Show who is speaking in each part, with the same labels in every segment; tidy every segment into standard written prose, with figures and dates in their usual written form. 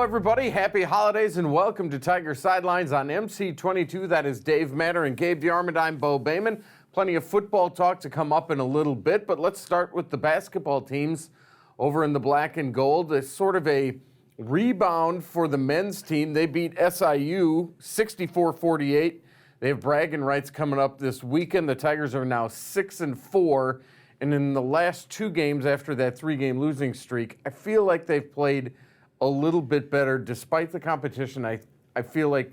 Speaker 1: everybody. Happy holidays and welcome to Tiger Sidelines on MC22. That is Dave Matter and Gabe DeArmond. I'm Bo Bayman. Plenty of football talk to come up in a little bit, but let's start with the basketball teams over in the black and gold. It's sort of a rebound for the men's team. They beat SIU 64-48. They have bragging rights coming up this weekend. The Tigers are now 6-4, and in the last two games after that three-game losing streak, I feel like they've played a little bit better. Despite the competition, I feel like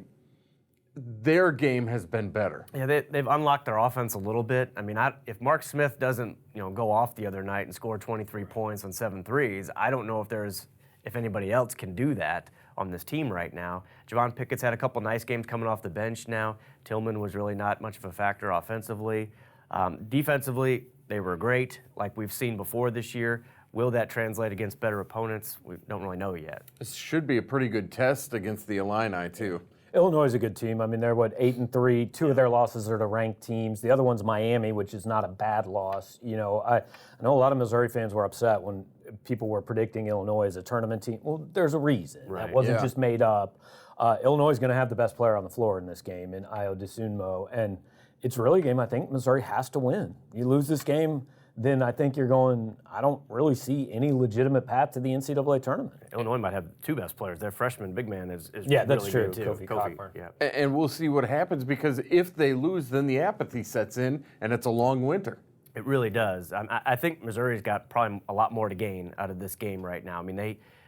Speaker 1: their game has been better.
Speaker 2: Yeah, they've unlocked their offense a little bit. I mean, if Mark Smith doesn't, go off the other night and score 23 points on 7 threes, I don't know if anybody else can do that on this team right now. Javon Pickett's had a couple nice games coming off the bench now. Tillman was really not much of a factor offensively. Defensively, they were great, like we've seen before this year. Will that translate against better opponents? We don't really know yet.
Speaker 1: This should be a pretty good test against the Illini, too.
Speaker 3: Illinois is a good team. I mean, they're 8-3. Two of their losses are to ranked teams. The other one's Miami, which is not a bad loss. I know a lot of Missouri fans were upset when people were predicting Illinois as a tournament team. Well, there's a reason.
Speaker 2: Right.
Speaker 3: That wasn't just made up. Illinois is going to have the best player on the floor in this game, in Ayo Dosunmu, and it's really a game I think Missouri has to win. You lose this game, then I think you're going, I don't really see any legitimate path to the NCAA tournament.
Speaker 2: Illinois might have two best players. Their freshman big man is
Speaker 3: yeah, that's
Speaker 2: really
Speaker 3: true.
Speaker 2: good too.
Speaker 3: Kofi Cockburn.
Speaker 2: Yeah.
Speaker 1: And we'll see what happens, because if they lose, then the apathy sets in, and it's a long winter.
Speaker 2: It really does. I think Missouri's got probably a lot more to gain out of this game right now. I mean,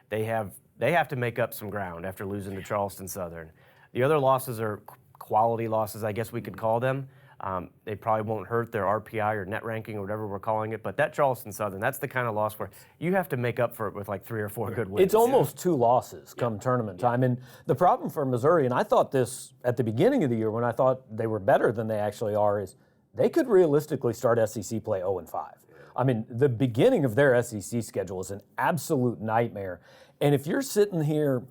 Speaker 2: they have to make up some ground after losing to Charleston Southern. The other losses are quality losses, I guess we could call them. They probably won't hurt their RPI or net ranking or whatever we're calling it, but that Charleston Southern, that's the kind of loss where you have to make up for it with like 3 or 4 good wins.
Speaker 3: It's almost 2 losses come tournament time. And the problem for Missouri, and I thought this at the beginning of the year when I thought they were better than they actually are, is they could realistically start SEC play 0-5. I mean, the beginning of their SEC schedule is an absolute nightmare. And if you're sitting here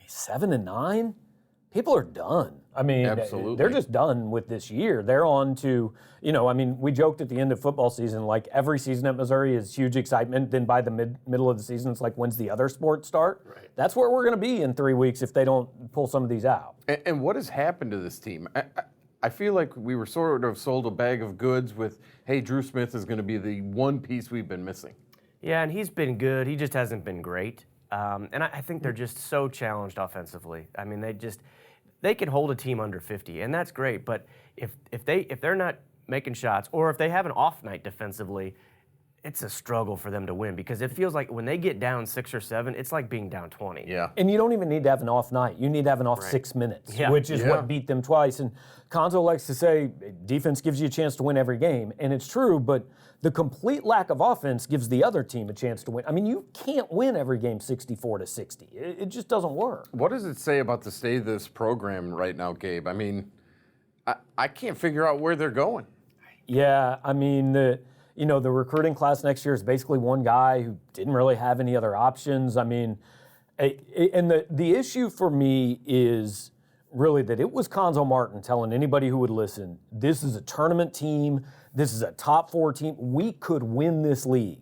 Speaker 3: 7-9, people are done. I mean,
Speaker 1: absolutely.
Speaker 3: They're just done with this year. They're on to, we joked at the end of football season, like every season at Missouri is huge excitement. Then by the middle of the season, it's like, when's the other sports start?
Speaker 2: Right.
Speaker 3: That's where we're going to be in 3 weeks if they don't pull some of these out.
Speaker 1: And what has happened to this team? I feel like we were sort of sold a bag of goods with, hey, Drew Smith is going to be the one piece we've been missing.
Speaker 2: Yeah, and he's been good. He just hasn't been great. And I think they're just so challenged offensively. I mean, they can hold a team under 50, and that's great. But if they're not making shots, or if they have an off night defensively, it's a struggle for them to win, because it feels like when they get down 6 or 7, it's like being down 20.
Speaker 1: Yeah.
Speaker 3: And you don't even need to have an off night. You need to have an off 6 minutes, which is what beat them twice. And Konzo likes to say defense gives you a chance to win every game, and it's true, but the complete lack of offense gives the other team a chance to win. I mean, you can't win every game 64-60. It just doesn't work.
Speaker 1: What does it say about the state of this program right now, Gabe? I mean, I can't figure out where they're going.
Speaker 3: Yeah, I mean, the recruiting class next year is basically one guy who didn't really have any other options. I mean, and the issue for me is really that it was Konzo Martin telling anybody who would listen, this is a tournament team, this is a top 4 team, we could win this league.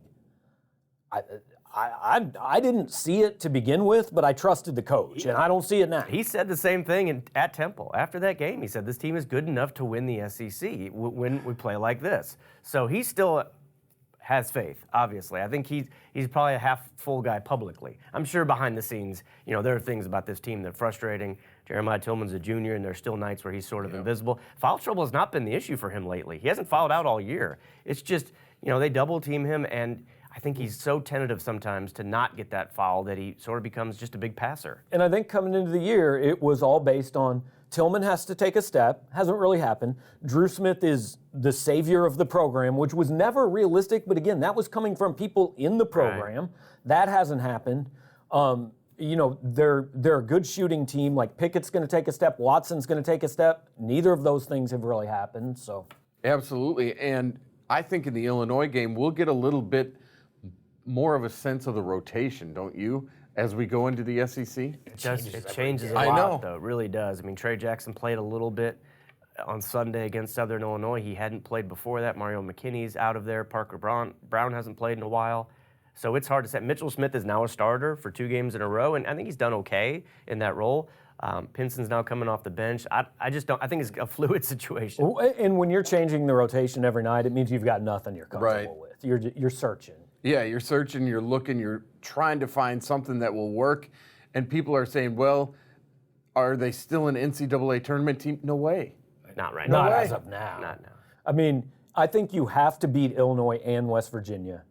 Speaker 3: I didn't see it to begin with, but I trusted the coach, and I don't see it now.
Speaker 2: He said the same thing at Temple. After that game, he said this team is good enough to win the SEC when we play like this. So he still has faith, obviously. I think he's probably a half-full guy publicly. I'm sure behind the scenes, there are things about this team that are frustrating. Jeremiah Tillman's a junior, and there's still nights where he's sort of invisible. Foul trouble has not been the issue for him lately. He hasn't fouled out all year. It's just, they double-team him, and I think he's so tentative sometimes to not get that foul that he sort of becomes just a big passer.
Speaker 3: And I think coming into the year, it was all based on Tillman has to take a step. Hasn't really happened. Drew Smith is the savior of the program, which was never realistic. But again, that was coming from people in the program. Right. That hasn't happened. They're a good shooting team. Like Pickett's going to take a step. Watson's going to take a step. Neither of those things have really happened. So
Speaker 1: absolutely. And I think in the Illinois game, we'll get a little bit more of a sense of the rotation, don't you, as we go into the SEC?
Speaker 2: It changes a lot, though. It really does. I mean, Trey Jackson played a little bit on Sunday against Southern Illinois. He hadn't played before that. Mario McKinney's out of there. Parker Brown hasn't played in a while. So it's hard to say. Mitchell Smith is now a starter for 2 games in a row, and I think he's done okay in that role. Pinson's now coming off the bench. I just don't. I think it's a fluid situation.
Speaker 3: And when you're changing the rotation every night, it means you've got nothing you're comfortable with. You're searching.
Speaker 1: Yeah, you're searching, you're looking, you're trying to find something that will work. And people are saying, well, are they still an NCAA tournament team? No way.
Speaker 2: Not right
Speaker 3: Not
Speaker 2: now.
Speaker 3: as of now.
Speaker 2: Not now.
Speaker 3: I mean, I think you have to beat Illinois and West Virginia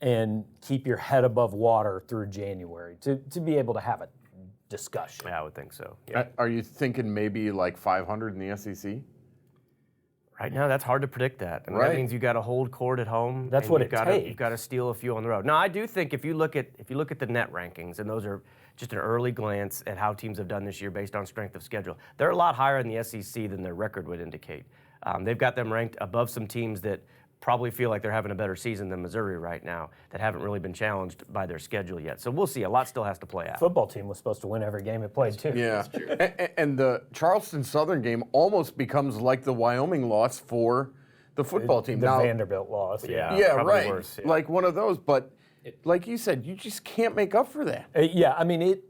Speaker 3: and keep your head above water through January to be able to have a discussion.
Speaker 2: Yeah, I would think so. Yeah.
Speaker 1: Are you thinking maybe like 500 in the SEC?
Speaker 2: Right now, that's hard to predict that. And
Speaker 1: Right.
Speaker 2: that means you got to hold court at home.
Speaker 3: That's
Speaker 2: and
Speaker 3: what
Speaker 2: you've
Speaker 3: it
Speaker 2: gotta,
Speaker 3: takes.
Speaker 2: You've got to steal a few on the road. Now, I do think if you look at the net rankings, and those are just an early glance at how teams have done this year based on strength of schedule, they're a lot higher in the SEC than their record would indicate. They've got them ranked above some teams that probably feel like they're having a better season than Missouri right now that haven't really been challenged by their schedule yet. So we'll see. A lot still has to play out.
Speaker 3: Football team was supposed to win every game it played too.
Speaker 1: Yeah. And the Charleston Southern game almost becomes like the Wyoming loss for the football team.
Speaker 3: The
Speaker 1: Now,
Speaker 3: Vanderbilt loss.
Speaker 1: yeah,
Speaker 2: probably
Speaker 1: right.
Speaker 2: worse, yeah.
Speaker 1: Like one of those. But like you said, you just can't make up for that.
Speaker 3: Yeah, I mean,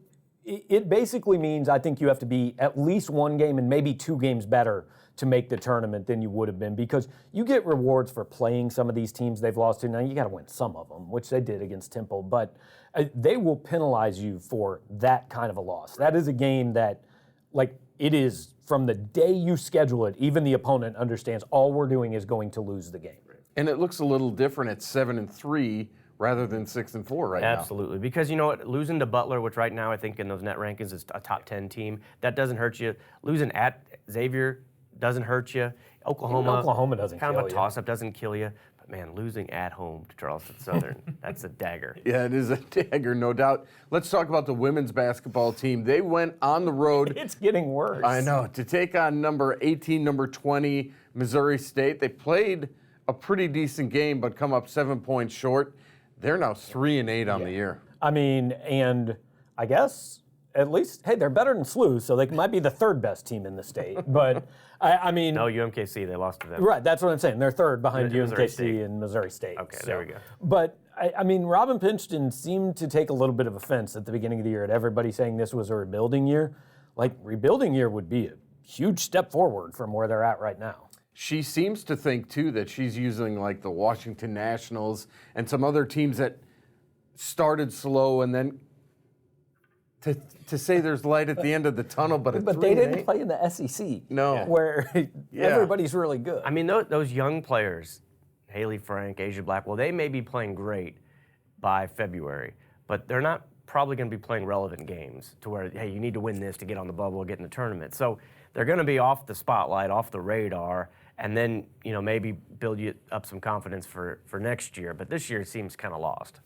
Speaker 3: it basically means I think you have to be at least 1 game and maybe 2 games better to make the tournament than you would have been, because you get rewards for playing some of these teams they've lost to. Now, you got to win some of them, which they did against Temple, but they will penalize you for that kind of a loss. That is a game that, like, it is from the day you schedule it, even the opponent understands all we're doing is going to lose the game.
Speaker 1: And it looks a little different at 7-3 rather than 6-4 right now.
Speaker 2: Absolutely, because you know what, losing to Butler, which right now I think in those net rankings is a top 10 team, that doesn't hurt you. Losing at Xavier doesn't hurt you.
Speaker 3: Oklahoma doesn't
Speaker 2: kind of
Speaker 3: kill
Speaker 2: a
Speaker 3: you.
Speaker 2: toss-up, doesn't kill you. But man, losing at home to Charleston Southern, that's a dagger.
Speaker 1: Yeah, it is a dagger, no doubt. Let's talk about the women's basketball team. They went on the road.
Speaker 3: It's getting worse.
Speaker 1: I know, to take on number 18, number 20, Missouri State. They played a pretty decent game, but come up 7 points short. They're now 3-8 on the year.
Speaker 3: I mean, and I guess at least, hey, they're better than SLU, so they might be the 3rd best team in the state. But I mean,
Speaker 2: No, UMKC, they lost to them.
Speaker 3: right? That's what I'm saying. They're 3rd behind
Speaker 2: Missouri
Speaker 3: UMKC
Speaker 2: State.
Speaker 3: and Missouri State.
Speaker 2: Okay, there we go.
Speaker 3: But I mean, Robin Pinchton seemed to take a little bit of offense at the beginning of the year at everybody saying this was a rebuilding year. Like, rebuilding year would be a huge step forward from where they're at right now.
Speaker 1: She seems to think, too, that she's using like the Washington Nationals and some other teams that started slow and then to say there's light at the end of the tunnel, but
Speaker 3: They didn't play in the SEC.
Speaker 1: No.
Speaker 3: Where everybody's really good.
Speaker 2: I mean, those young players, Haley Frank, Asia Blackwell, they may be playing great by February, but they're not probably going to be playing relevant games to where, hey, you need to win this to get on the bubble, get in the tournament. So they're going to be off the spotlight, off the radar, and then, you know, maybe build you up some confidence for next year. But this year seems kind of lost.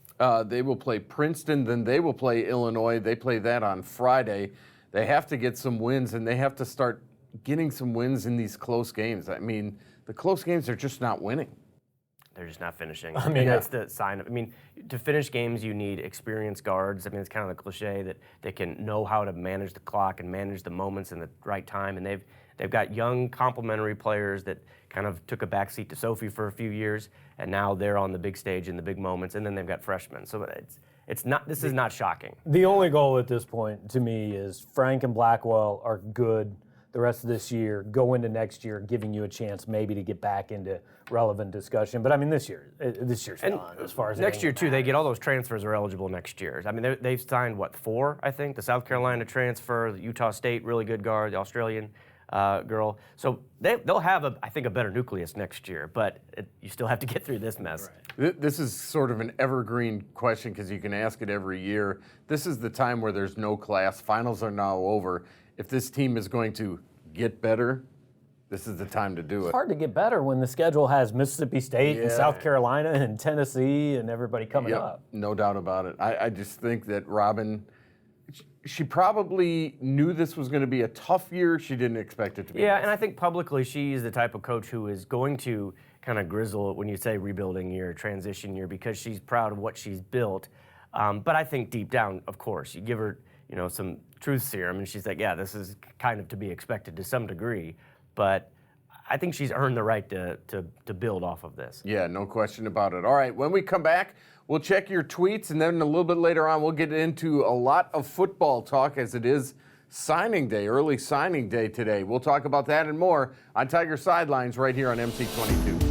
Speaker 1: They will play Princeton, then they will play Illinois. They play that on Friday. They have to get some wins, and they have to start getting some wins in these close games. I mean, the close games are just not winning.
Speaker 2: They're just not finishing.
Speaker 3: I mean,
Speaker 2: and that's the sign of. I mean, to finish games, you need experienced guards. I mean, it's kind of the cliche that they can know how to manage the clock and manage the moments in the right time. And they've got young, complementary players that kind of took a backseat to Sophie for a few years, and now they're on the big stage in the big moments. And then they've got freshmen. So it's not. This is not shocking.
Speaker 3: The only goal at this point to me is Frank and Blackwell are good the rest of this year, go into next year, giving you a chance maybe to get back into relevant discussion. But I mean, this year's done as far as
Speaker 2: next year too. They get all those transfers are eligible next year. I mean, they've signed 4, I think. The South Carolina transfer, the Utah State really good guard, the Australian girl. So they'll have I think a better nucleus next year. But you still have to get through this mess.
Speaker 1: Right. This is sort of an evergreen question because you can ask it every year. This is the time where there's no class. Finals are now over. If this team is going to get better, this is the time to do it.
Speaker 3: It's hard to get better when the schedule has Mississippi State and South Carolina and Tennessee and everybody coming up.
Speaker 1: No doubt about it. I just think that Robin, she probably knew this was going to be a tough year. She didn't expect it to be.
Speaker 2: Yeah, and I think publicly she's the type of coach who is going to kind of grizzle when you say rebuilding year, transition year, because she's proud of what she's built. But I think deep down, of course, you give her some truth serum, and she's like, yeah, this is kind of to be expected to some degree. But I think she's earned the right to build off of this.
Speaker 1: Yeah, no question about it. All right, when we come back, we'll check your tweets, and then a little bit later on, we'll get into a lot of football talk as it is signing day, early signing day today. We'll talk about that and more on Tiger Sidelines right here on MC22.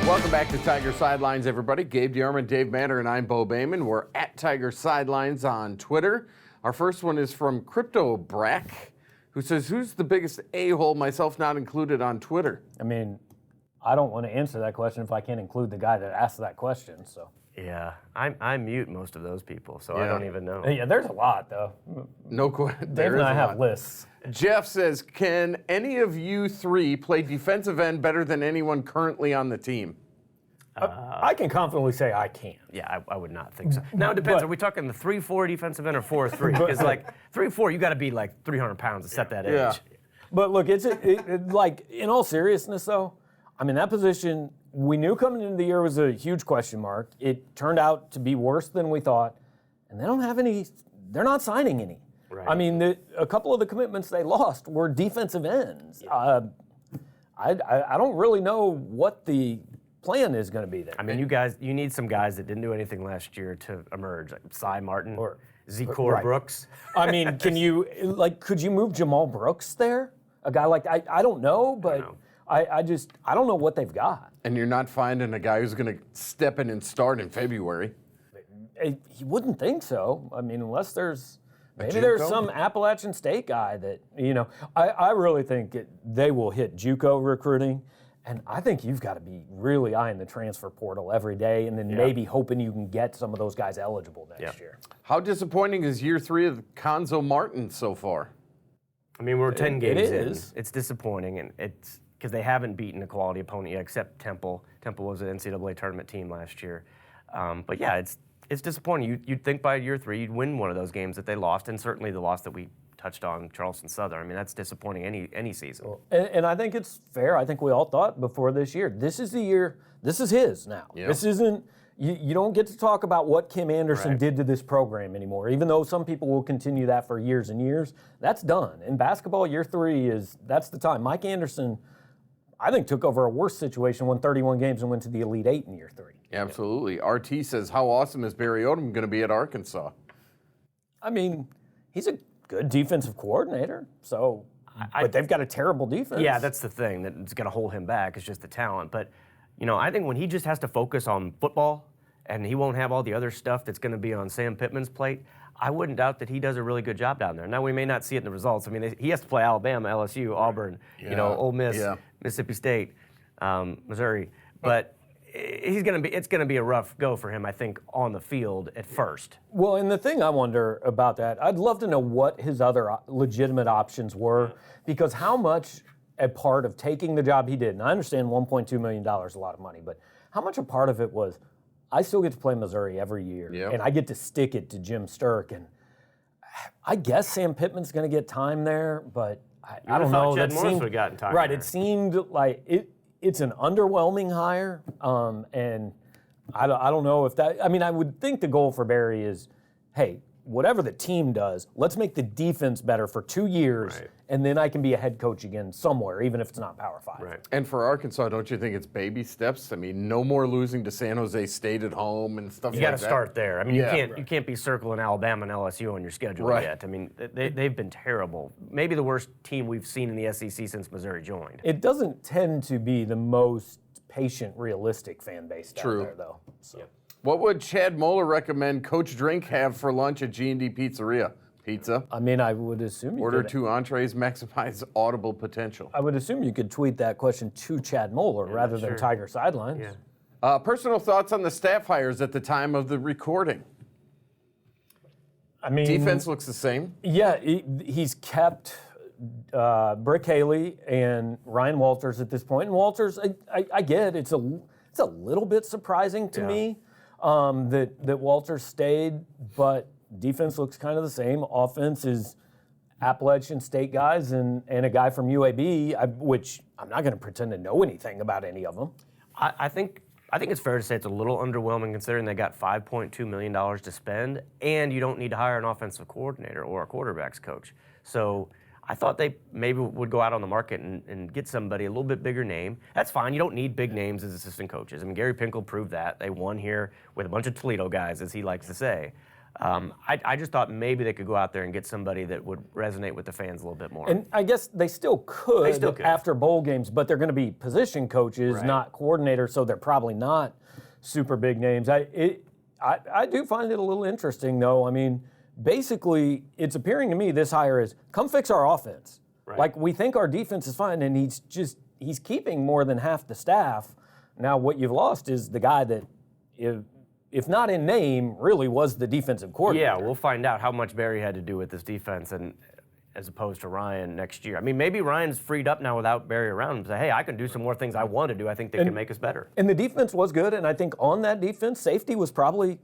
Speaker 1: Welcome back to Tiger Sidelines, everybody. Gabe DeArmond, Dave Matter, and I'm Bo Bayman. We're at Tiger Sidelines on Twitter. Our first one is from Crypto Brack, who says, who's the biggest a-hole, myself not included, on Twitter?
Speaker 3: I mean, I don't want to answer that question if I can't include the guy that asked that question. So
Speaker 2: Yeah, I mute most of those people, so I don't even know.
Speaker 3: yeah, there's a lot though.
Speaker 1: No question.
Speaker 3: Dave and I have lists.
Speaker 1: Jeff says, can any of you three play defensive end better than anyone currently on the team?
Speaker 3: I can confidently say I can.
Speaker 2: Yeah, I would not think so. Now it depends. Are we talking the 3-4 defensive end or 4-3? Because like 3-4, you got to be like 300 pounds to set that edge.
Speaker 1: Yeah.
Speaker 3: But look, it's like in all seriousness though, I mean that position we knew coming into the year was a huge question mark. It turned out to be worse than we thought, and they don't have any. They're not signing any.
Speaker 2: Right.
Speaker 3: I mean, a couple of the commitments they lost were defensive ends.
Speaker 2: Yeah.
Speaker 3: I don't really know what the plan is going to be there.
Speaker 2: I mean, you need some guys that didn't do anything last year to emerge, like Cy Martin or Zecor
Speaker 3: right.
Speaker 2: Brooks.
Speaker 3: I mean, could you move Jamal Brooks there? A guy like I don't know, but I don't know what they've got.
Speaker 1: And you're not finding a guy who's going to step in and start in February.
Speaker 3: You wouldn't think so. I mean, unless there's
Speaker 1: JUCO?
Speaker 3: some Appalachian State guy that I really think they will hit JUCO recruiting. And I think you've got to be really eyeing the transfer portal every day and then maybe hoping you can get some of those guys eligible next year.
Speaker 1: How disappointing is year 3 of Conzo Martin so far?
Speaker 2: I mean, we're 10 games in.
Speaker 3: is.
Speaker 2: It's disappointing, and it's because they haven't beaten a quality opponent yet, except Temple. Temple was an NCAA tournament team last year. But yeah, it's disappointing. You'd think by year 3 you'd win one of those games that they lost, and certainly the loss that we touched on, Charleston Southern. I mean, that's disappointing any season.
Speaker 3: And I think it's fair. I think we all thought before this year, this is the year, this is his now.
Speaker 1: Yep.
Speaker 3: This isn't, you don't get to talk about what Kim Anderson did to this program anymore, even though some people will continue that for years and years. That's done. In basketball, year 3 that's the time. Mike Anderson, I think, took over a worse situation, won 31 games and went to the Elite 8 in year 3.
Speaker 1: Absolutely. RT says, how awesome is Barry Odom going to be at Arkansas?
Speaker 3: I mean, he's a good defensive coordinator, but they've got a terrible defense.
Speaker 2: Yeah, that's the thing that's going to hold him back. It's just the talent. But, I think when he just has to focus on football and he won't have all the other stuff that's going to be on Sam Pittman's plate, I wouldn't doubt that he does a really good job down there. Now, we may not see it in the results. I mean, he has to play Alabama, LSU, Auburn, Ole Miss, Mississippi State, Missouri. But it's going to be a rough go for him, I think, on the field at first.
Speaker 3: Well, and the thing I wonder about that, I'd love to know what his other legitimate options were, because how much a part of taking the job he did, and I understand $1.2 million is a lot of money, but how much a part of it was, I still get to play Missouri every year, and I get to stick it to Jim Sturck, and I guess Sam Pittman's going to get time there, but I don't know.
Speaker 2: Jed Morris would have gotten time
Speaker 3: right,
Speaker 2: there.
Speaker 3: it seemed like it's an underwhelming hire, and I don't know if that. I mean, I would think the goal for Barry is, hey, whatever the team does, let's make the defense better for 2 years, and then I can be a head coach again somewhere, even if it's not Power 5.
Speaker 2: Right.
Speaker 1: And for Arkansas, don't you think it's baby steps? I mean, no more losing to San Jose State at home and stuff like that.
Speaker 2: You got to start there. I mean, you can't be circling Alabama and LSU on your schedule yet. I mean, they've been terrible. Maybe the worst team we've seen in the SEC since Missouri joined.
Speaker 3: It doesn't tend to be the most patient, realistic fan base down there, though. So.
Speaker 1: What would Chad Moeller recommend Coach Drink have for lunch at G&D Pizzeria? Pizza.
Speaker 3: I mean, I would assume you
Speaker 1: Order
Speaker 3: could,
Speaker 1: 2 entrees, maximize audible potential.
Speaker 3: I would assume you could tweet that question to Chad Moeller rather than Tiger Sidelines.
Speaker 2: Yeah.
Speaker 1: Personal thoughts on the staff hires at the time of the recording.
Speaker 3: I mean,
Speaker 1: Defense looks the same.
Speaker 3: Yeah, he's kept Brick Haley and Ryan Walters at this point. And Walters, I get it's a little bit surprising to me that Walters stayed, but defense looks kind of the same. Offense is Appalachian State guys and a guy from UAB, which I'm not going to pretend to know anything about any of them.
Speaker 2: I think I think it's fair to say it's a little underwhelming considering they got $5.2 million to spend, and you don't need to hire an offensive coordinator or a quarterbacks coach. So I thought they maybe would go out on the market and get somebody a little bit bigger name. That's fine. You don't need big names as assistant coaches. I mean, Gary Pinkel proved that. They won here with a bunch of Toledo guys, as he likes to say. I just thought maybe they could go out there and get somebody that would resonate with the fans a little bit more.
Speaker 3: And I guess they still could, after bowl games, but they're going to be position coaches, not coordinators, so they're probably not super big names. I do find it a little interesting, though. I mean, basically, it's appearing to me this hire is, come fix our offense.
Speaker 2: Right.
Speaker 3: Like, we think our defense is fine, and he's keeping more than half the staff. Now, what you've lost is the guy that, if not in name, really was the defensive coordinator.
Speaker 2: Yeah, we'll find out how much Barry had to do with this defense, and as opposed to Ryan next year. I mean, maybe Ryan's freed up now without Barry around and say, hey, I can do some more things I want to do. I think they can make us better.
Speaker 3: And the defense was good, and I think on that defense, safety was probably,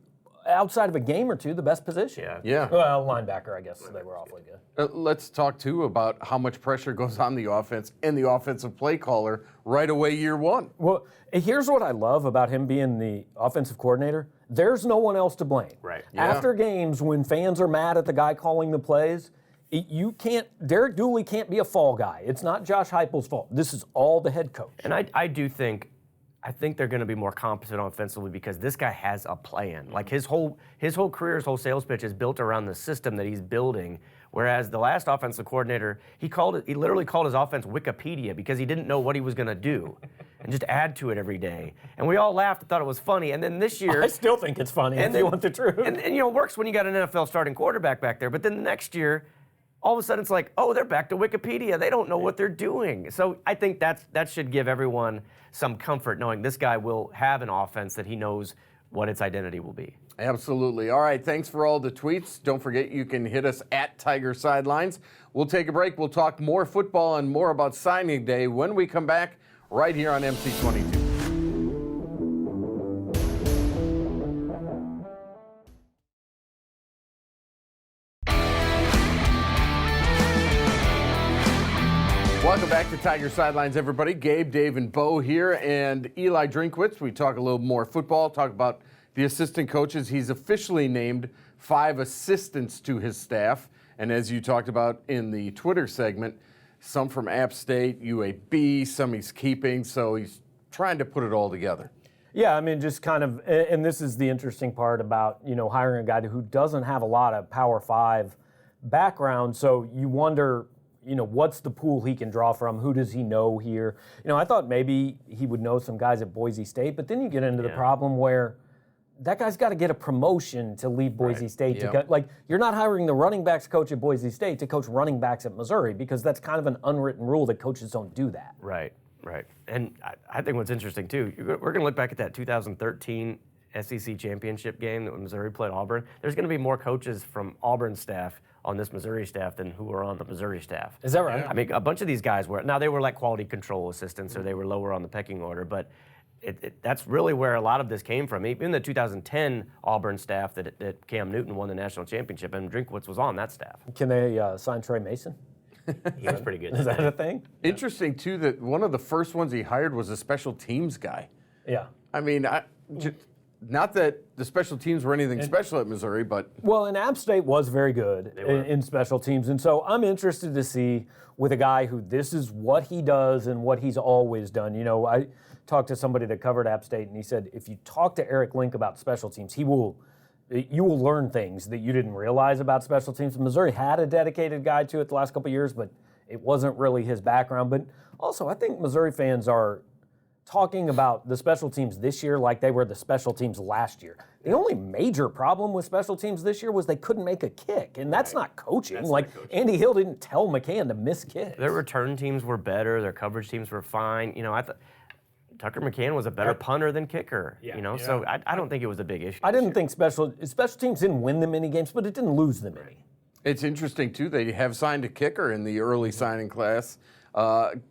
Speaker 3: outside of a game or two, the best position.
Speaker 1: Yeah.
Speaker 3: Well, linebacker, I guess they were awfully good.
Speaker 1: Let's talk, too, about how much pressure goes on the offense and the offensive play caller right away year one.
Speaker 3: Well, here's what I love about him being the offensive coordinator. There's no one else to blame.
Speaker 2: Right.
Speaker 1: Yeah.
Speaker 3: After games, when fans are mad at the guy calling the plays, Derek Dooley can't be a fall guy. It's not Josh Heupel's fault. This is all the head coach.
Speaker 2: And I think they're going to be more competent offensively because this guy has a plan. Like his whole career, his whole sales pitch is built around the system that he's building. Whereas the last offensive coordinator, he literally called his offense Wikipedia because he didn't know what he was going to do and just add to it every day. And we all laughed and thought it was funny. And then this year,
Speaker 3: I still think it's funny if you want the truth.
Speaker 2: And it works when you got an NFL starting quarterback back there. But then the next year, all of a sudden it's like, oh, they're back to Wikipedia. They don't know what they're doing. So I think that should give everyone some comfort knowing this guy will have an offense that he knows what its identity will be.
Speaker 1: Absolutely. All right, thanks for all the tweets. Don't forget you can hit us at Tiger Sidelines. We'll take a break. We'll talk more football and more about signing day when we come back right here on MC22. Welcome back to Tiger Sidelines, everybody. Gabe, Dave, and Bo here, and Eli Drinkwitz. We talk a little more football, talk about the assistant coaches. He's officially named 5 assistants to his staff, and as you talked about in the Twitter segment, some from App State, UAB, some he's keeping, so he's trying to put it all together.
Speaker 3: Yeah, I mean, just kind of, and this is the interesting part about, hiring a guy who doesn't have a lot of Power 5 background, so you wonder, what's the pool he can draw from? Who does he know here? I thought maybe he would know some guys at Boise State, but then you get into the problem where that guy's got to get a promotion to leave Boise State. You're not hiring the running backs coach at Boise State to coach running backs at Missouri because that's kind of an unwritten rule that coaches don't do that.
Speaker 2: Right. And I think what's interesting, too, we're going to look back at that 2013 SEC championship game that when Missouri played Auburn. There's going to be more coaches from Auburn staff on this Missouri staff than who were on the Missouri staff.
Speaker 3: Is that right?
Speaker 2: Yeah. I mean, a bunch of these guys they were like quality control assistants, or they were lower on the pecking order, but that's really where a lot of this came from. Even the 2010 Auburn staff that Cam Newton won the national championship, and Drinkwitz was on that staff.
Speaker 3: Can they sign Trey Mason?
Speaker 2: He was pretty good.
Speaker 3: Is that a thing?
Speaker 1: Interesting, too, that one of the first ones he hired was a special teams guy.
Speaker 3: Yeah.
Speaker 1: I mean, not that the special teams were anything special at Missouri, but...
Speaker 3: Well, and App State was very good in special teams. And so I'm interested to see with a guy who this is what he does and what he's always done. I talked to somebody that covered App State, and he said, if you talk to Eric Link about special teams, you will learn things that you didn't realize about special teams. Missouri had a dedicated guy to it the last couple of years, but it wasn't really his background. But also, I think Missouri fans are talking about the special teams this year like they were the special teams last year. The only major problem with special teams this year was they couldn't make a kick, and that's not coaching. Andy Hill didn't tell McCann to miss kicks.
Speaker 2: Their return teams were better. Their coverage teams were fine. I thought Tucker McCann was a better punter than kicker. So I don't think it was a big issue.
Speaker 3: I didn't think special teams didn't win them many games, but it didn't lose them any.
Speaker 1: It's interesting, too, they have signed a kicker in the early signing class,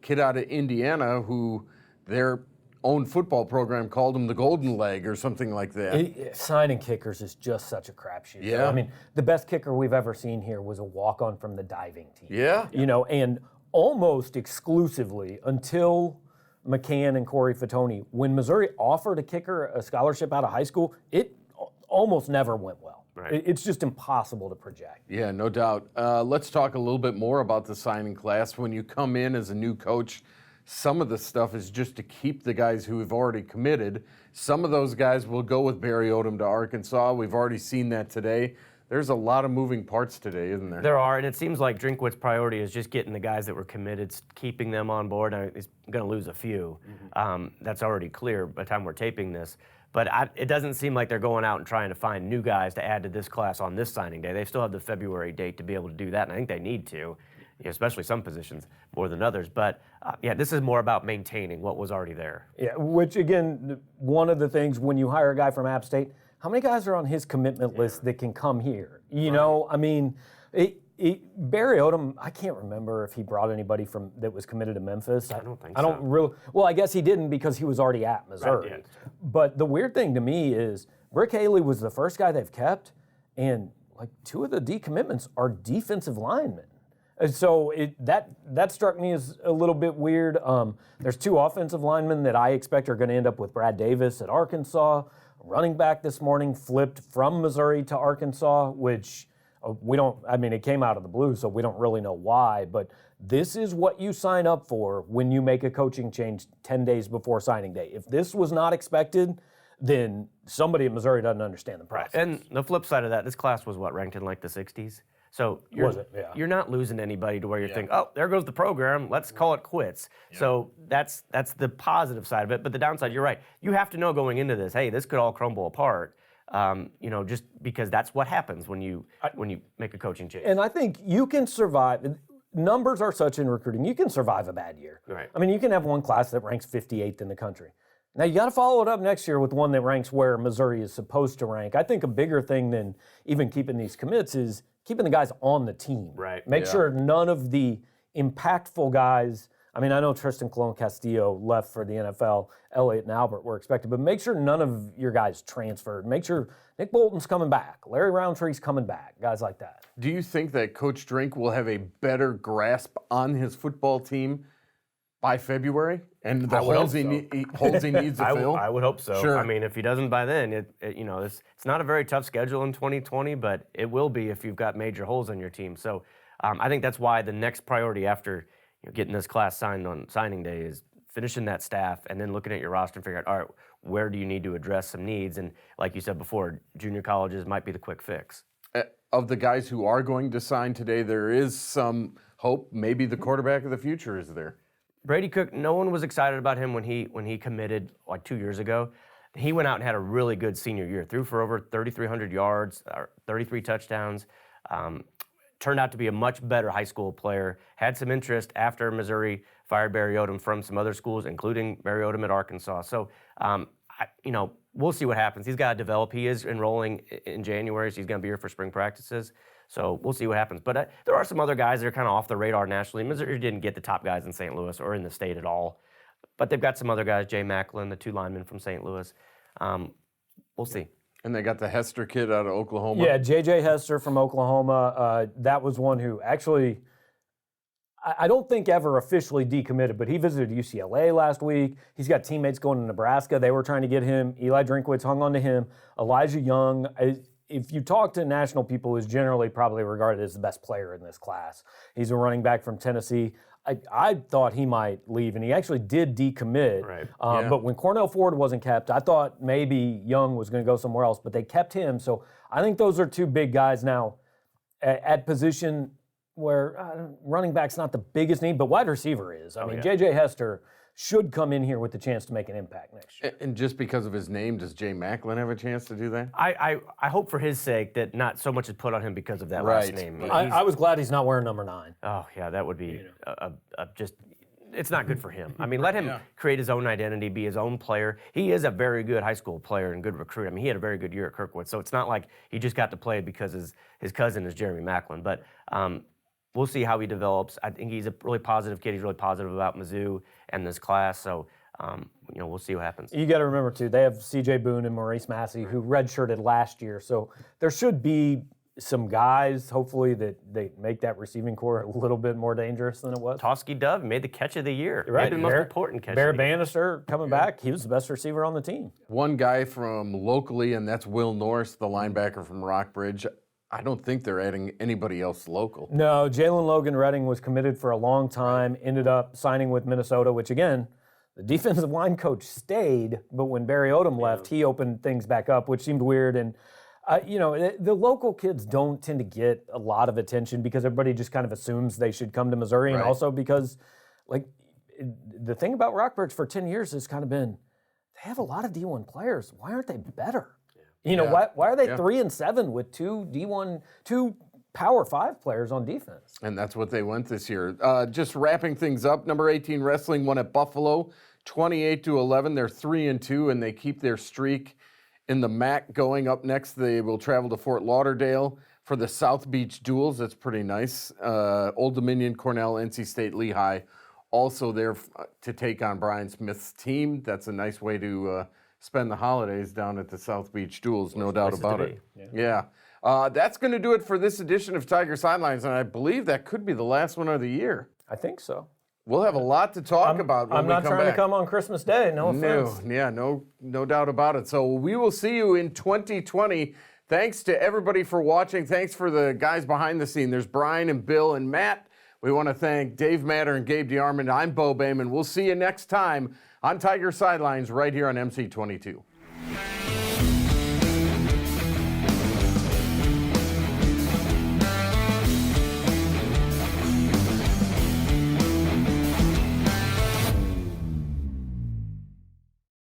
Speaker 1: kid out of Indiana who their own football program called him the golden leg or something like that.
Speaker 3: Signing kickers is just such a crapshoot.
Speaker 1: Yeah.
Speaker 3: I mean, the best kicker we've ever seen here was a walk-on from the diving team.
Speaker 1: Yeah.
Speaker 3: And almost exclusively until McCann and Corey Fatoni. When Missouri offered a kicker a scholarship out of high school, it almost never went well.
Speaker 2: Right.
Speaker 3: It's just impossible to project.
Speaker 1: Yeah, no doubt. Let's talk a little bit more about the signing class. When you come in as a new coach, some of the stuff is just to keep the guys who have already committed. Some of those guys will go with Barry Odom to Arkansas. We've already seen that today. There's a lot of moving parts today, isn't there?
Speaker 2: There are, and it seems like Drinkwitz's priority is just getting the guys that were committed, keeping them on board. Now, he's going to lose a few. That's already clear by the time we're taping this. But it doesn't seem like they're going out and trying to find new guys to add to this class on this signing day. They still have the February date to be able to do that, and I think they need to, especially some positions more than others. But this is more about maintaining what was already there.
Speaker 3: Yeah, which again, one of the things when you hire a guy from App State, how many guys are on his commitment list that can come here? I mean, Barry Odom, I can't remember if he brought anybody from that was committed to Memphis.
Speaker 2: I don't think
Speaker 3: I don't really. Well, I guess he didn't because he was already at Missouri.
Speaker 2: Right, yeah.
Speaker 3: But the weird thing to me is Rick Haley was the first guy they've kept, and like 2 of the decommitments are defensive linemen. And so that struck me as a little bit weird. There's 2 offensive linemen that I expect are going to end up with Brad Davis at Arkansas. Running back this morning flipped from Missouri to Arkansas, which it came out of the blue, so we don't really know why, but this is what you sign up for when you make a coaching change 10 days before signing day. If this was not expected, then somebody at Missouri doesn't understand the process.
Speaker 2: Right. And the flip side of that, this class was ranked in like the 60s? So you're not losing anybody to where you think, oh, there goes the program, let's call it quits. Yeah. So that's the positive side of it. But the downside, you're right. You have to know going into this, hey, this could all crumble apart. Just because that's what happens when you make a coaching change.
Speaker 3: And I think you can survive. Numbers are such in recruiting. You can survive a bad year.
Speaker 2: Right.
Speaker 3: I mean, you can have one class that ranks 58th in the country. Now, you got to follow it up next year with one that ranks where Missouri is supposed to rank. I think a bigger thing than even keeping these commits is keeping the guys on the team.
Speaker 2: Right.
Speaker 3: Make sure none of the impactful guys, I mean, I know Tristan Colon Castillo left for the NFL, Elliott and Albert were expected, but make sure none of your guys transferred. Make sure Nick Bolton's coming back, Larry Roundtree's coming back, guys like that.
Speaker 1: Do you think that Coach Drink will have a better grasp on his football team by February and the holes he needs to fill?
Speaker 2: I would hope so.
Speaker 1: Sure.
Speaker 2: I mean, if he doesn't by then, it's not a very tough schedule in 2020, but it will be if you've got major holes on your team. So I think that's why the next priority after getting this class signed on signing day is finishing that staff and then looking at your roster and figuring out, all right, where do you need to address some needs? And like you said before, junior colleges might be the quick fix.
Speaker 1: Of the guys who are going to sign today, there is some hope. Maybe the quarterback of the future is there.
Speaker 2: Brady Cook, no one was excited about him when he committed like 2 years ago. He went out and had a really good senior year, threw for over 3,300 yards, 33 touchdowns. Turned out to be a much better high school player. Had some interest after Missouri fired Barry Odom from some other schools, including Barry Odom at Arkansas. So, we'll see what happens. He's got to develop. He is enrolling in January, so he's going to be here for spring practices. So we'll see what happens. But there are some other guys that are kind of off the radar nationally. Missouri didn't get the top guys in St. Louis or in the state at all. But they've got some other guys, Jay Macklin, the 2 linemen from St. Louis. We'll see.
Speaker 1: And they got the Hester kid out of Oklahoma.
Speaker 3: Yeah, J.J. Hester from Oklahoma. That was one who actually, I don't think ever officially decommitted, but he visited UCLA last week. He's got teammates going to Nebraska. They were trying to get him. Eli Drinkwitz hung on to him. Elijah Young, if you talk to national people, is generally probably regarded as the best player in this class. He's a running back from Tennessee. I thought he might leave, and he actually did decommit.
Speaker 2: Right.
Speaker 3: But when Cornell Ford wasn't kept, I thought maybe Young was going to go somewhere else, but they kept him. So I think those are 2 big guys now at position where running back's not the biggest need, but wide receiver is. I mean, J.J. Hester should come in here with the chance to make an impact next year.
Speaker 1: And just because of his name, does Jay Macklin have a chance to do that?
Speaker 2: I hope for his sake that not so much is put on him because of that last name.
Speaker 3: I was glad he's not wearing number 9.
Speaker 2: Oh, yeah, that would be just – it's not good for him. I mean, let him create his own identity, be his own player. He is a very good high school player and good recruit. I mean, he had a very good year at Kirkwood, so it's not like he just got to play because his cousin is Jeremy Macklin. But we'll see how he develops. I think he's a really positive kid. He's really positive about Mizzou and this class. So, we'll see what happens.
Speaker 3: You got to remember, too, they have C.J. Boone and Maurice Massey, who redshirted last year. So there should be some guys, hopefully, that they make that receiving core a little bit more dangerous than it was.
Speaker 2: Tosky Dove made the catch of the year.
Speaker 3: Right.
Speaker 2: Maybe the most important catch
Speaker 3: Bear
Speaker 2: of the year.
Speaker 3: Bannister coming back. He was the best receiver on the team.
Speaker 1: One guy from locally, and that's Will Norris, the linebacker from Rockbridge. I don't think they're adding anybody else local.
Speaker 3: No, Jalen Logan Redding was committed for a long time, ended up signing with Minnesota, which again, the defensive line coach stayed, but when Barry Odom left, he opened things back up, which seemed weird. And, the local kids don't tend to get a lot of attention because everybody just kind of assumes they should come to Missouri. And also because, the thing about Rockbridge for 10 years has kind of been, they have a lot of D1 players. Why aren't they better? Why are they 3-7 with two Power 5 players on defense?
Speaker 1: And that's what they went this year. Just wrapping things up, number 18 Wrestling won at Buffalo, 28-11. They're 3-2, and they keep their streak in the MAC going. Up next, they will travel to Fort Lauderdale for the South Beach Duels. That's pretty nice. Old Dominion, Cornell, NC State, Lehigh, also there to take on Brian Smith's team. That's a nice way to spend the holidays down at the South Beach Duels, no doubt about it. Yeah. That's going to do it for this edition of Tiger Sidelines, and I believe that could be the last one of the year.
Speaker 3: I think so.
Speaker 1: We'll have a lot to talk about when
Speaker 3: I'm
Speaker 1: we
Speaker 3: not
Speaker 1: come
Speaker 3: trying
Speaker 1: back.
Speaker 3: to come on Christmas Day, no offense.
Speaker 1: No doubt about it. So we will see you in 2020. Thanks to everybody for watching. Thanks for the guys behind the scene. There's Brian and Bill and Matt. We want to thank Dave Matter and Gabe DeArmond. I'm Bo Bayman. We'll see you next time on Tiger Sidelines right here on MC22.